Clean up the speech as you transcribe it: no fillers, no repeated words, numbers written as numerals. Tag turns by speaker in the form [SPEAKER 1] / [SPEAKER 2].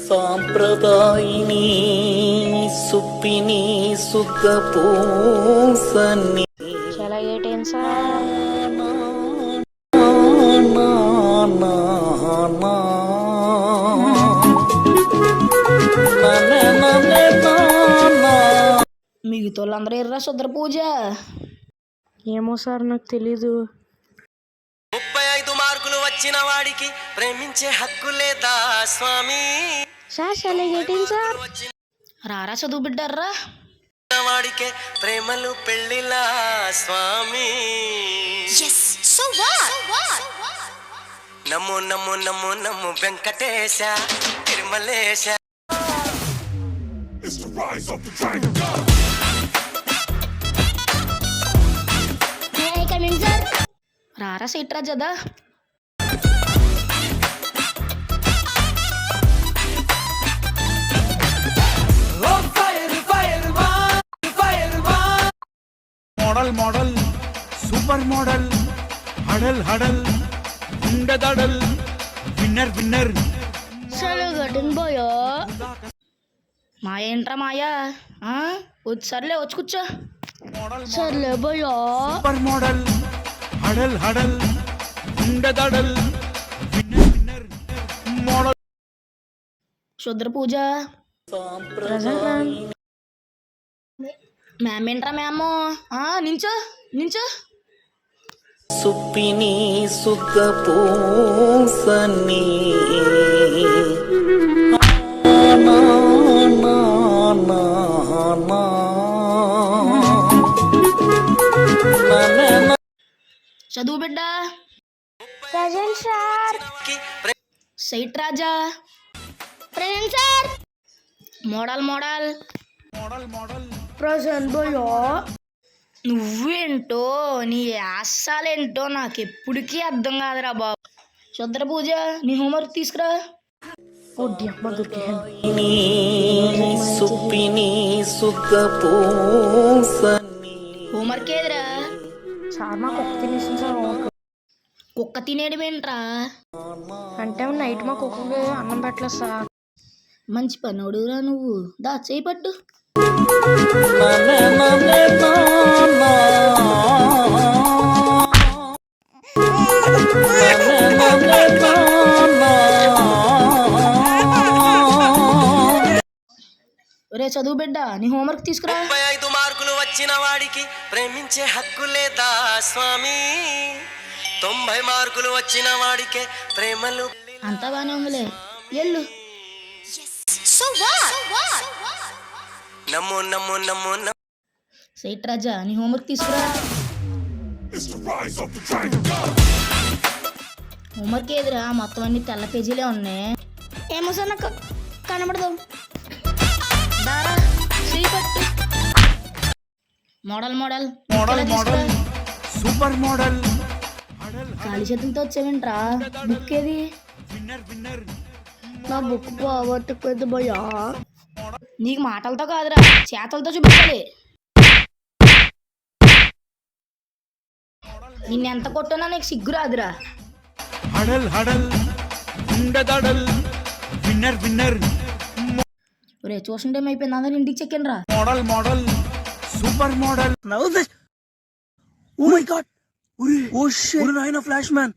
[SPEAKER 1] సాంప్రదాయిని సుప్పిని శుద్ధ పూసన్ని
[SPEAKER 2] चला ये टेंशन మిగతా వాళ్ళందరూ ఎర్రా శుద్ర పూజ ఏమో సార్ నాకు తెలీదు.
[SPEAKER 3] 35 మార్కులు వచ్చిన వాడికి ప్రేమించే హక్కు లేదా స్వామి?
[SPEAKER 2] సార్ చలా ఏ టెన్షన్ రారా చదువు బిడ్డారా
[SPEAKER 3] వాడికే ప్రేమలు పెళ్ళిలా స్వామి. నమో నమో నమో నమో వెంకటేశ తిరుమలేశ.
[SPEAKER 2] రారా సైట్రా జదా
[SPEAKER 4] model model super model huddle huddle दडल विनर विनर
[SPEAKER 2] మాయ ఏంట్రా మాయా సర్లే వచ్చి కూర్చో. సర్లే భయా
[SPEAKER 4] सुपर मॉडल हडल हडल दडल विनर विनर मॉडल.
[SPEAKER 2] శుద్ర పూజ మ్యామ్ ఏంట్రా మ్యామ్ నించో నించో.
[SPEAKER 1] సుప్పిని శుద్ధ పూసన్ని
[SPEAKER 2] చదువు బిడ్డ ప్రజెంట్ సార్ సైట్ Raja present sir model model
[SPEAKER 4] model model
[SPEAKER 2] present భయో. నువ్వేంటో నీ యాసాలేంటో నాకు ఎప్పటికీ అర్థం కాదురా బాబు. శుద్ర పూజ నీ హోంవర్క్ తీసుకురా.
[SPEAKER 1] సుప్పిని శుద్ధ పూసన్ని
[SPEAKER 2] హోంవర్క్ ఏదిరా?
[SPEAKER 5] సార్ మాకు కుక్క తినేసింది సార్.
[SPEAKER 2] కుక్క తినేయడం ఏంట్రా?
[SPEAKER 5] అంటే నైట్ మా కుక్కకి అన్నం పెట్టలేదు సార్.
[SPEAKER 2] మంచి పనోడురా నువ్వు. దా చేయి పట్టు. ఒరే చదువు బిడ్డ నీ హోంవర్క్ తీసుకురా.
[SPEAKER 3] 35 మార్కులు వచ్చిన వాడికి ప్రేమించే హక్కు లేదా స్వామి? 90 మార్కులు వచ్చిన వాడికే ప్రేమలు.
[SPEAKER 2] అంతా బానే ఉందిలే ఎల్లు.
[SPEAKER 3] నమో నమో నమో నమో.
[SPEAKER 2] సైట్ రాజా నీ హోంవర్క్ తీసుకురా. హోంవర్క్ ఏదిరా? మొత్తం అన్ని తెల్ల పేజీలే ఉన్నాయి. ఏమో సార్ నాకు కనబడదు. దారా చేయి పట్టు. Model model
[SPEAKER 4] model model super model
[SPEAKER 2] ఖాళీ చేతులతో వచ్చావేంట్రా? బుక్ ఏది?
[SPEAKER 4] विनर विनर
[SPEAKER 5] నా బుక్ పోగొట్టుకుంది భయ్యా.
[SPEAKER 2] నీకు మాటలతో కాదురా చేతలతో చూపించాలి. నిన్నెంత కొట్టున్నా నీకు సిగ్గు రాదురా.
[SPEAKER 4] हडल हडल दडल विनर विनर
[SPEAKER 2] ఒరే ట్యూషన్ టైం అయిపోయింది అందరూ ఇంటికి చెక్కండి రా.
[SPEAKER 4] Model model super model. Oh my god! Oh shit! Naina flash man.